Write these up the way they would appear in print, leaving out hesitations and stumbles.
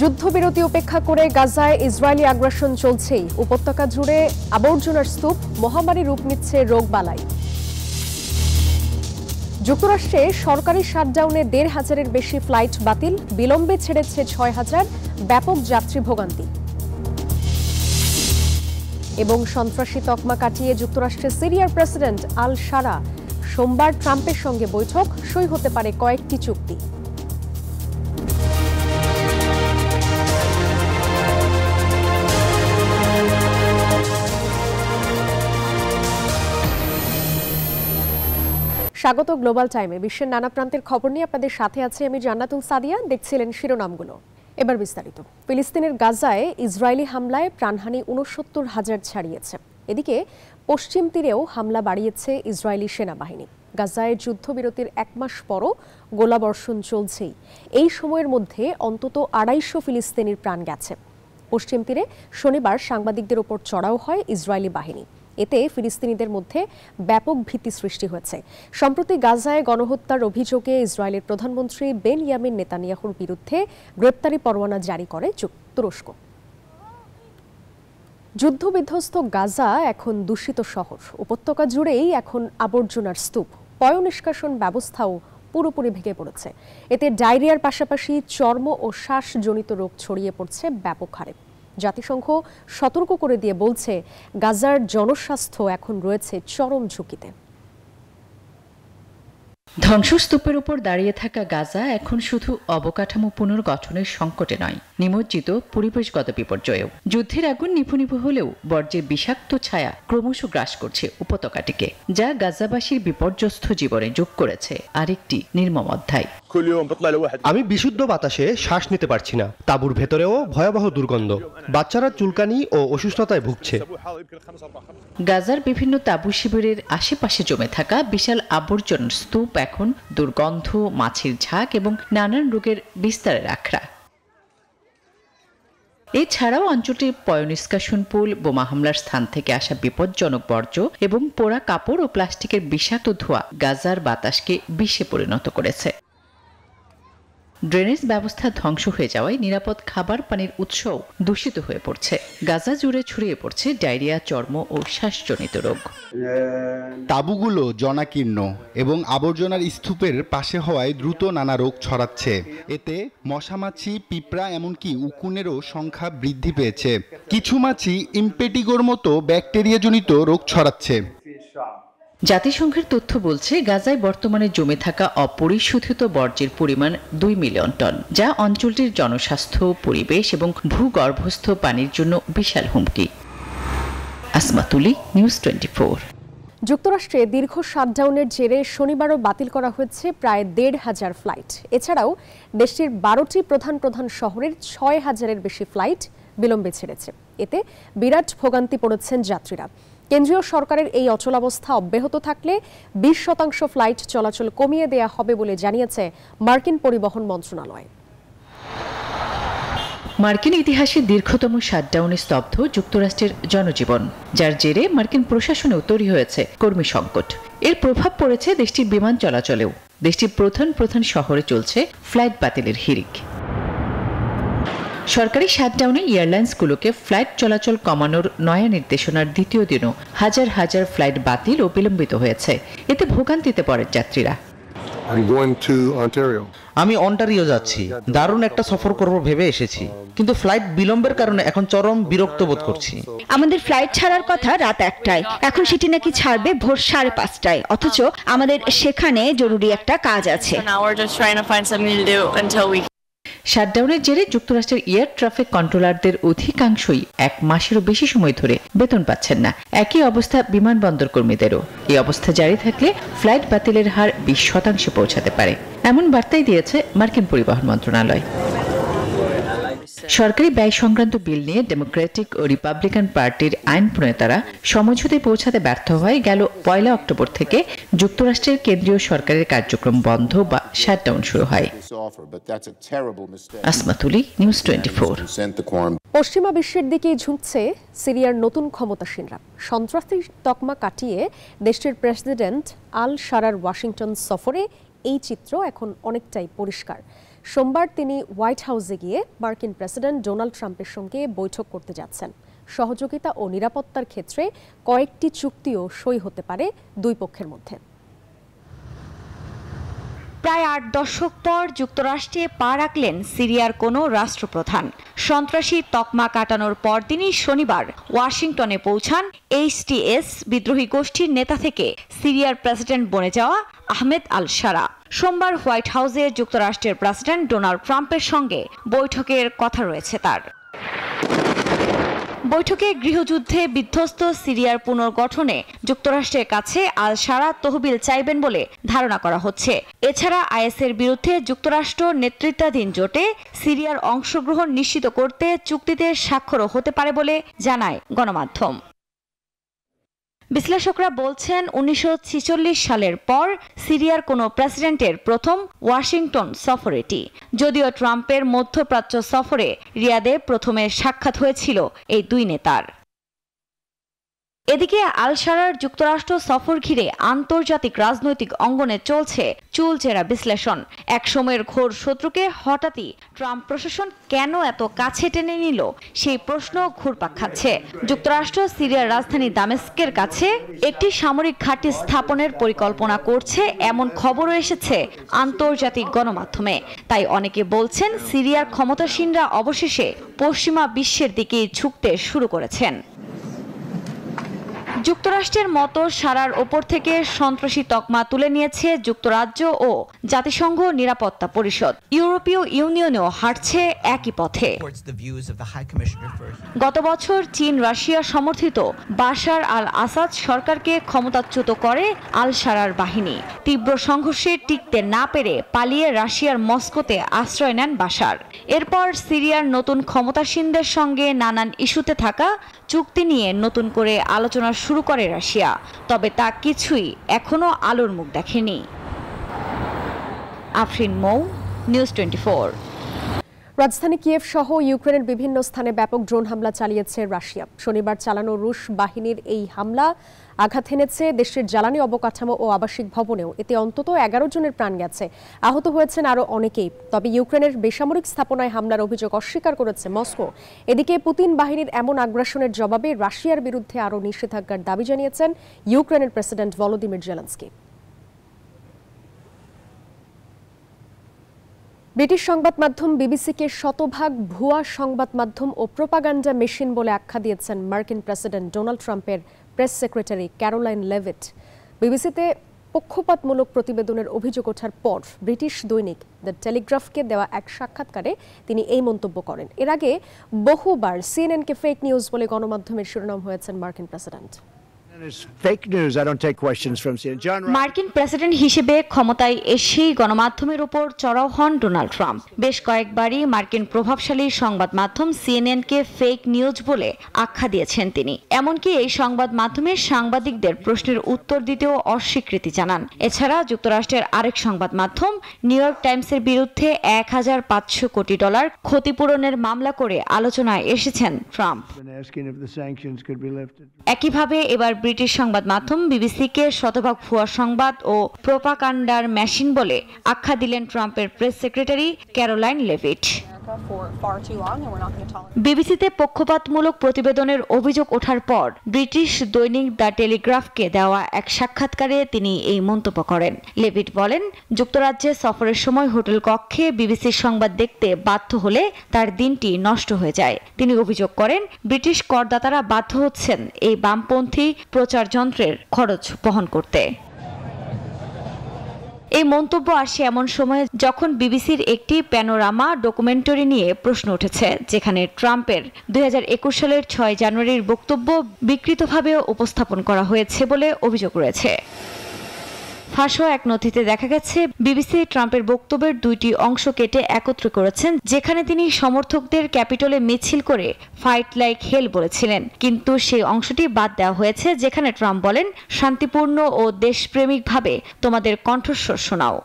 যুদ্ধবিরতি উপেক্ষা করে গাজায় ইসরায়েলি আগ্রাসন চলছেই। উপত্যকা জুড়ে আবর্জনার স্তূপ, মহামারী রূপ নিচ্ছে রোগবালাই। যুক্তরাষ্ট্রে সরকারি শাটডাউনে ১৫০০-এর বেশি ফ্লাইট বাতিল, বিলম্বে ছেড়েছে ৬,০০০, ব্যাপক যাত্রী ভোগান্তি। এবং সন্ত্রাসী তকমা কাটিয়ে যুক্তরাষ্ট্রের সিরিয়ার প্রেসিডেন্ট আল শারা সোমবার ট্রাম্পের সঙ্গে বৈঠক, সই হতে পারে কয়েকটি চুক্তি। স্বাগত গ্লোবাল টাইমে। বিশ্বের নানা প্রান্তের খবর নিয়ে আপনাদের সাথে আছে আমি জান্নাতুল সাদিয়া। দেখছিলেন শিরোনামগুলো, এবার বিস্তারিত। ফিলিস্তিনের গাজায় ইসরায়েলি হামলায় প্রাণহানি ৬৯,০০০ ছাড়িয়েছে। এদিকে পশ্চিম তীরেও হামলা বাড়িয়েছে ইসরায়েলি সেনাবাহিনী। গাজায় যুদ্ধবিরতির ১ মাস পরও গোলাবর্ষণ চলছেই। এই সময়ের মধ্যে অন্তত ২৫০ ফিলিস্তিনির প্রাণ গেছে। পশ্চিম তীরে শনিবার সাংবাদিকদের ওপর চড়াও হয় ইসরায়েলি বাহিনী। এতে ফিলিস্তিনিদের মধ্যে ব্যাপক ভীতি সৃষ্টি হয়েছে। সম্প্রতি গাজায় গণহত্যার অভিযোগে ইসরায়েলের প্রধানমন্ত্রী বেনয়ামিন নেতানিয়াহুর বিরুদ্ধে গ্রেপ্তারি পরোয়ানা জারি করে তুরস্ক। যুদ্ধবিধ্বস্ত গাজা এখন দূষিত শহর। উপত্যকা জুড়েই এখন আবর্জনার স্তূপ। পয়ঃনিষ্কাশন ব্যবস্থাও পুরোপুরি ভেঙে পড়েছে। এতে ডায়রিয়ার পাশাপাশি চর্ম ও শ্বাসজনিত রোগ ছড়িয়ে পড়ছে ব্যাপক হারে। জাতিসংঘ সতর্ক করে দিয়ে বলছে, গাজার জনস্বাস্থ্য এখন রয়েছে চরম ঝুঁকিতে। ধ্বংসস্তূপের উপর দাঁড়িয়ে থাকা গাজা এখন শুধু অবকাঠামো পুনর্গঠনের সংকটে নয়, নিমজ্জিত পরিবেশগত বিপর্যয়েও। যুদ্ধের আগুন নিভু নিভু হলেও বর্জ্যের বিষাক্ত ছায়া ক্রমশ গ্রাস করছে উপত্যকাটিকে, যা গাজাবাসীর বিপর্যস্ত জীবনে যোগ করেছে আরেকটি নির্মম অধ্যায়। আমি বিশুদ্ধ বাতাসে শ্বাস নিতে পারছি না। তাঁবুর ভেতরেও ভয়াবহ দুর্গন্ধ। বাচ্চারা চুলকানি ও অসুস্থতায় ভুগছে। গাজার বিভিন্ন তাঁবু শিবিরের আশেপাশে জমে থাকা বিশাল আবর্জনার স্তূপ এখন দুর্গন্ধ, মাছির ঝাঁক এবং নানান রোগের বিস্তারের আখড়া। এছাড়াও অঞ্চলটির পয়ঃনিষ্কাশন পুল, বোমা হামলার স্থান থেকে আসা বিপজ্জনক বর্জ্য এবং পোড়া কাপড় ও প্লাস্টিকের বিষাক্ত ধোঁয়া গাজার বাতাসকে বিষে পরিণত করেছে। ড্রেনেজ ব্যবস্থা ধ্বংস হয়ে যাওয়ায় নিরাপদ খাবার পানির উৎসও দূষিত হয়ে পড়ছে। গাজা জুড়ে ছড়িয়ে পড়ছে ডায়রিয়া, চর্ম ও শ্বাসজনিত রোগ। তাঁবুগুলো জনাকীর্ণ এবং আবর্জনার স্তূপের পাশে হওয়ায় দ্রুত নানা রোগ ছড়াচ্ছে। এতে মশামাছি, পিঁপড়া এমনকি উকুনেরও সংখ্যা বৃদ্ধি পেয়েছে। কিছু মাছি ইম্পেটিগোর মতো ব্যাকটেরিয়াজনিত রোগ ছড়াচ্ছে। জাতিসংঘের তথ্য বলছে, গাজায় বর্তমানে জমে থাকা অপরিশোধিত বর্জ্যের পরিমাণ ২ মিলিয়ন টন, যা অঞ্চলটির জনস্বাস্থ্য, পরিবেশ এবং ভূগর্ভস্থ পানির জন্য বিশাল হুমকি। আসমা তুলি, নিউজ 24। যুক্তরাষ্ট্রে দীর্ঘ শাটডাউনের জেরে শনিবারও বাতিল করা হয়েছে প্রায় ১৫০০ ফ্লাইট। এছাড়াও দেশটির ১২টি প্রধান শহরের ৬,০০০-এর বেশি ফ্লাইট বিলম্বে ছেড়েছে। এতে বিরাট ভোগান্তি পড়েছেন যাত্রীরা। কেন্দ্রীয় সরকারের এই অচলাবস্থা অব্যাহত থাকলে ২০% ফ্লাইট চলাচল কমিয়ে দেয়া হবে বলে জানিয়েছে মার্কিন পরিবহন মন্ত্রণালয়। মার্কিন ইতিহাসে দীর্ঘতম শাটডাউনে স্তব্ধ যুক্তরাষ্ট্রের জনজীবন, যার জেরে মার্কিন প্রশাসনেও তৈরি হয়েছে কর্মী সংকট। এর প্রভাব পড়েছে দেশটির বিমান চলাচলেও। দেশটির প্রধান শহরে চলছে ফ্লাইট বাতিলের হিড়িক। সরকারি শাটডাউনে এয়ারলাইন্সগুলোকে ফ্লাইট চলাচল কমানোর নয়া নির্দেশনার দ্বিতীয় দিনও হাজার হাজার ফ্লাইট বাতিল ও বিলম্বিত হয়েছে। এতে ভোগান্তিতে পড়েন যাত্রীরা। আমি অন্টারিও যাচ্ছি। দারুণ একটা সফর করব ভেবে এসেছি, কিন্তু ফ্লাইট বিলম্বের কারণে এখন চরম বিরক্ত বোধ করছি। আমাদের ফ্লাইট ছাড়ার কথা রাত ১টায়, এখন সেটি নাকি ছাড়বে ভোর ৫:৩০টায়, অথচ আমাদের সেখানে জরুরি একটা কাজ আছে। শাটডাউনের জেরে যুক্তরাষ্ট্রের এয়ার ট্রাফিক কন্ট্রোলারদের অধিকাংশই ১ মাসেরও বেশি সময় ধরে বেতন পাচ্ছেন না। একই অবস্থা বিমানবন্দর কর্মীদেরও। এই অবস্থা জারি থাকলে ফ্লাইট বাতিলের হার ২০% পৌঁছাতে পারে, এমন বার্তাই দিয়েছে মার্কিন পরিবহন মন্ত্রণালয়। সরকারি ব্যয় সংক্রান্ত বিল নিয়ে ডেমোক্রেটিক ও রিপাবলিকান পার্টির আইন প্রণেতারা সমঝোতায় পৌঁছাতে ব্যর্থ হয় গেল ১ অক্টোবর থেকে যুক্তরাষ্ট্রের কেন্দ্রীয় সরকারের কার্যক্রম বন্ধ বা শাটডাউন শুরু হয়। আসমা তুলি, নিউজ 24। পশ্চিমা বিশ্বের দিকে ঝুঁকছে সিরিয়ার নতুন ক্ষমতাসীনরা। সন্ত্রাসী তকমা কাটিয়ে দেশটির প্রেসিডেন্ট আল শারার ওয়াশিংটন সফরে এই চিত্র এখন অনেকটাই পরিষ্কার। সোমবার তিনি হোয়াইট হাউসে গিয়ে মার্কিন প্রেসিডেন্ট ডোনাল্ড ট্রাম্পের সঙ্গে বৈঠক করতে যাচ্ছেন। সহযোগিতা ও নিরাপত্তার ক্ষেত্রে কয়েকটি চুক্তিও সই হতে পারে দুই পক্ষের মধ্যে। প্রায় ৮ দশক পর যুক্তরাষ্ট্রে পা রাখলেন সিরিয়ার কোনো রাষ্ট্রপ্রধান। সন্ত্রাসী তকমা কাটানোর পরদিনই শনিবার ওয়াশিংটনে পৌঁছান HTS বিদ্রোহী গোষ্ঠীর নেতা থেকে সিরিয়ার প্রেসিডেন্ট বনে যাওয়া আহমেদ আল শারা। সোমবার হোয়াইট হাউসে যুক্তরাষ্ট্রের প্রেসিডেন্ট ডোনাল্ড ট্রাম্পের সঙ্গে বৈঠকের কথা রয়েছে তার। বৈঠকে গৃহযুদ্ধে বিধ্বস্ত সিরিয়ার পুনর্গঠনে যুক্তরাষ্ট্রের কাছে আল শারা তহবিল চাইবেন বলে ধারণা করা হচ্ছে। এছাড়া আইএসের বিরুদ্ধে যুক্তরাষ্ট্র নেতৃত্বাধীন জোটে সিরিয়ার অংশগ্রহণ নিশ্চিত করতে চুক্তিতে স্বাক্ষরও হতে পারে বলে জানায় গণমাধ্যম। বিশ্লেষকরা বলছেন 1946 সালের পর সিরিয়ার কোনো প্রেসিডেন্টের প্রথম ওয়াশিংটন সফর এটি। যদিও ট্রাম্পের মধ্যপ্রাচ্য সফরে রিয়াদে প্রথমে সাক্ষাৎ হয়েছিল এই দুই নেতার। এদিকে আল শারার যুক্তরাষ্ট্র সফর ঘিরে আন্তর্জাতিক রাজনৈতিক অঙ্গনে চলছে চুলচেরা বিশ্লেষণ। একসময়ের ঘোর শত্রুকে হঠাৎই ট্রাম্প প্রশাসন কেন এত কাছে টেনে নিল সেই প্রশ্ন ঘুরপাক খাচ্ছে। যুক্তরাষ্ট্র সিরিয়ার রাজধানী দামেস্কের কাছে একটি সামরিক ঘাঁটি স্থাপনের পরিকল্পনা করছে এমন খবরও এসেছে আন্তর্জাতিক গণমাধ্যমে। তাই অনেকে বলছেন সিরিয়ার ক্ষমতাসীনরা অবশেষে পশ্চিমা বিশ্বের দিকে ঝুঁকতে শুরু করেছেন। যুক্তরাষ্ট্রের মতো সারার ওপর থেকে সন্ত্রাসী তকমা তুলে নিয়েছে যুক্তরাজ্য ও জাতিসংঘ নিরাপত্তা পরিষদ। ইউরোপীয় ইউনিয়নেও হাঁটছে একই পথে। গত বছর চীন রাশিয়া সমর্থিত বাশার আল আসাদ সরকারকে ক্ষমতাচ্যুত করে আল শারার বাহিনী। তীব্র সংঘর্ষে টিকতে না পেরে পালিয়ে রাশিয়ার মস্কোতে আশ্রয় নেন বাশার। এরপর সিরিয়ার নতুন ক্ষমতাসীনদের সঙ্গে নানান ইস্যুতে থাকা চুক্তি নিয়ে নতুন করে আলোচনা শুরু করে রাশিয়া। তবে তা কিছুই এখনো আলোর মুখ দেখেনি। আফরিন মৌ, নিউজ 24। রাজধানী কিয়েভ সহ ইউক্রেনের বিভিন্ন স্থানে ব্যাপক ড্রোন হামলা চালিয়েছে রাশিয়া। শনিবার চালানো রুশ বাহিনীর এই হামলা আঘাত হেনেছে দেশের জ্বালানি অবকাঠামো ও আবাসিক ভবনেও। এতে অন্তত 11 জনের প্রাণ গেছে, আহত হয়েছেন আরও অনেকেই। তবে ইউক্রেনের বেসামরিক স্থাপনায় হামলার অভিযোগ অস্বীকার করেছে মস্কো। এদিকে পুতিন বাহিনীর এমন আগ্রাসনের জবাবে রাশিয়ার বিরুদ্ধে আরও নিষেধাজ্ঞার দাবি জানিয়েছেন ইউক্রেনের প্রেসিডেন্ট ভলোদিমির জেলেনস্কি। ব্রিটিশ সংবাদ মাধ্যম বিবিসিকে শতভাগ ভুয়া সংবাদ মাধ্যম ও প্রোপাগান্ডা মেশিন বলে আখ্যা দিয়েছেন মার্কিন প্রেসিডেন্ট ডোনাল্ড ট্রাম্পের প্রেস সেক্রেটারি ক্যারোলাইন লেভিট। বিবিসিতে পক্ষপাতমূলক প্রতিবেদনের অভিযোগ ওঠার পর ব্রিটিশ দৈনিক দ্য টেলিগ্রাফকে দেওয়া এক সাক্ষাৎকারে তিনি এই মন্তব্য করেন। এর আগে বহুবার সিএনএনকে ফেক নিউজ বলে গণমাধ্যমের শিরোনাম হয়েছেন মার্কিন প্রেসিডেন্ট। মার্কিন প্রেসিডেন্ট হিসেবে ক্ষমতায় এসেই গণমাধ্যমের উপর চড়াও হন ডোনাল্ড ট্রাম্প। বেশ কয়েকবারই মার্কিন প্রভাবশালী সংবাদ মাধ্যম সিএনএনকে ফেক নিউজ বলে আখ্যা দিয়েছেন তিনি। এমনকি এই সংবাদ মাধ্যমের সাংবাদিকদের প্রশ্নের উত্তর দিতেও অস্বীকৃতি জানান। এছাড়া যুক্তরাষ্ট্রের আরেক সংবাদ মাধ্যম নিউ ইয়র্ক টাইমসের বিরুদ্ধে $1,500 কোটি ক্ষতিপূরণের মামলা করে আলোচনায় এসেছেন ট্রাম্প। একইভাবে এবার ব্রিটিশ সংবাদ মাধ্যম বিবিসিকে শতভাগ ভুয়া সংবাদ ও প্রোপাগান্ডার মেশিন বলে আখ্যা দিলেন ট্রাম্পের প্রেস সেক্রেটারি ক্যারোলাইন লেভিট। বিবিসিতে পক্ষপাতমূলক প্রতিবেদনের অভিযোগ ওঠার পর ব্রিটিশ দৈনিক দ্য টেলিগ্রাফকে দেওয়া এক সাক্ষাৎকারে তিনি এই মন্তব্য করেন। লেভিট বলেন, যুক্তরাজ্যে সফরের সময় হোটেল কক্ষে বিবিসির সংবাদ দেখতে বাধ্য হলে তার দিনটি নষ্ট হয়ে যায়। তিনি অভিযোগ করেন, ব্রিটিশ করদাতারা বাধ্য হচ্ছেন এই বামপন্থী প্রচার যন্ত্রের খরচ বহন করতে। এই মন্তব্য আসে এমন সময়ে যখন বিবিসির একটি প্যানোরামা ডকুমেন্টারি নিয়ে প্রশ্ন উঠেছে, যেখানে ট্রাম্পের 2021 সালের 6 জানুয়ারির বক্তব্য বিকৃতভাবে উপস্থাপন করা হয়েছে বলে অভিযোগ রয়েছে। ফাঁস হওয়া এক নথিতে দেখা গেছে বিবিসি ট্রাম্পের বক্তব্যের 2টি অংশ কেটে একত্র করেছেন, যেখানে তিনি সমর্থকদের ক্যাপিটলে মিছিল করে ফাইট লাইক হেল বলেছিলেন। কিন্তু সেই অংশটি বাদ দেওয়া হয়েছে, যেখানে ট্রাম্প বলেন, শান্তিপূর্ণ ও দেশপ্রেমিকভাবে তোমাদের কণ্ঠস্বর শোনাও।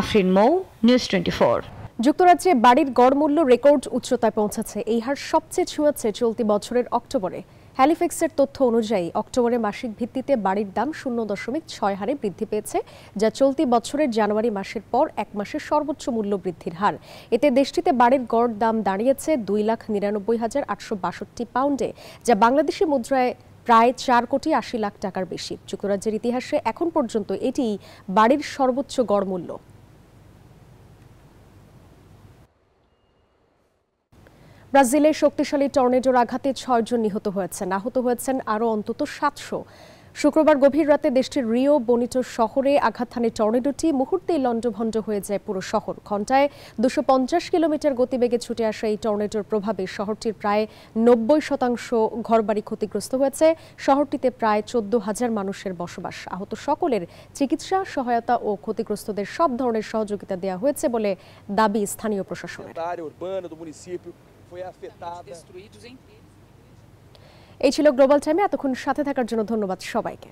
আফরিন মৌ, নিউজ 24। যুক্তরাজ্যে বাড়ির গড় মূল্য রেকর্ড উচ্চতায় পৌঁছেছে। এই হার সবচেয়ে ছুঁয়েছে চলতি বছরের অক্টোবরে। হ্যালিফ্যাক্সের তথ্য অনুযায়ী অক্টোবরে মাসিক ভিত্তিতে বাড়ির দাম 0.6 হারে বৃদ্ধি পেয়েছে, যা চলতি বছরের জানুয়ারি মাসের পর এক মাসের সর্বোচ্চ মূল্য বৃদ্ধির হার। এতে দেশটিতে বাড়ির গড় দাম দাঁড়িয়েছে 2,99,862 পাউন্ডে, যা বাংলাদেশি মুদ্রায় প্রায় 4,80,00,000 টাকার বেশি। যুক্তরাজ্যের ইতিহাসে এখন পর্যন্ত এটি বাড়ির সর্বোচ্চ গড় মূল্য। ব্রাজিলে শক্তিশালী টর্নেডোর আঘাতে 6 জন নিহত হয়েছেন, আহত হয়েছেন আরও অন্তত 700। শুক্রবার গভীর রাতে দেশটির রিও বনিটো শহরে আঘাত হানে টর্নেডোটি। মুহূর্তেই লণ্ডভণ্ড হয়ে যায় পুরো শহর। ঘণ্টায় 250 কিলোমিটার গতিবেগে ছুটে আসা এই টর্নেডোর প্রভাবে শহরটির প্রায় 90% ঘরবাড়ি ক্ষতিগ্রস্ত হয়েছে। শহরটিতে প্রায় 14,000 মানুষের বসবাস। আহত সকলের চিকিৎসা সহায়তা ও ক্ষতিগ্রস্তদের সব ধরনের সহযোগিতা দেওয়া হয়েছে বলে দাবি স্থানীয় প্রশাসনের। এই ছিল গ্লোবাল টাইমে। এতক্ষণ সাথে থাকার জন্য ধন্যবাদ সবাইকে।